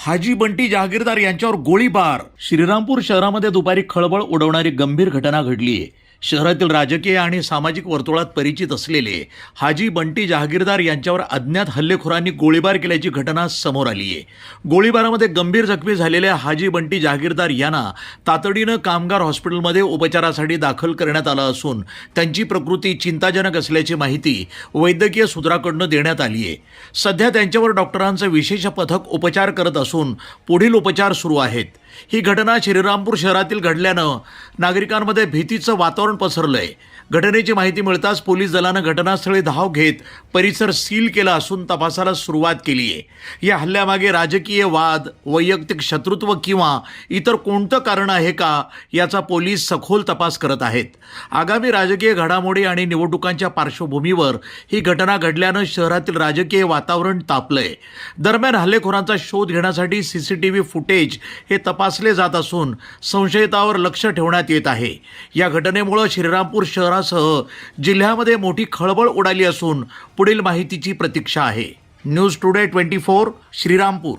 हाजी बंटी जहागीरदार यांच्यावर गोळीबार. श्रीरामपूर शहरामध्ये दुपारी खळबळ उडवणारी गंभीर घटना घडली आहे. शहरातील राजकीय आणि सामाजिक वर्तुळात परिचित असलेले हाजी बंटी जहागीरदार यांच्यावर अज्ञात हल्लेखोरांनी गोळीबार केल्याची घटना समोर आली आहे. गोळीबारामध्ये गंभीर जखमी झालेल्या हाजी बंटी जहागीरदार यांना तातडीनं कामगार हॉस्पिटलमध्ये उपचारासाठी दाखल करण्यात आलं असून त्यांची प्रकृती चिंताजनक असल्याची माहिती वैद्यकीय सूत्राकडून देण्यात आली आहे. सध्या त्यांच्यावर डॉक्टरांचं विशेष पथक उपचार करत असून पुढील उपचार सुरू आहेत. ही घटना श्रीरामपूर शहरातील घडल्यानं नागरिकांमध्ये भीतीचं वातावरण पसरलंय. घटनेची माहिती मिळताच पोलीस दलानं घटनास्थळी धाव घेत परिसर सील केला असून तपासाला सुरुवात केली आहे. या हल्ल्यामागे राजकीय वाद, वैयक्तिक शत्रुत्व किंवा इतर कोणतं कारण आहे का याचा पोलीस सखोल तपास करत आहेत. आगामी राजकीय घडामोडी आणि निवडणुकांच्या पार्श्वभूमीवर ही घटना घडल्यानं शहरातील राजकीय वातावरण तापलंय. दरम्यान हल्लेखोरांचा शोध घेण्यासाठी CCTV फुटेज हे तपासले जात असून संशयितावर लक्ष ठेवण्यात येत आहे. या घटनेमुळे श्रीरामपूर शहरासह जिल्ह्यामध्ये मोठी खळबळ उडाली असून पुढील माहितीची प्रतीक्षा आहे. News today 24 Shrirampur.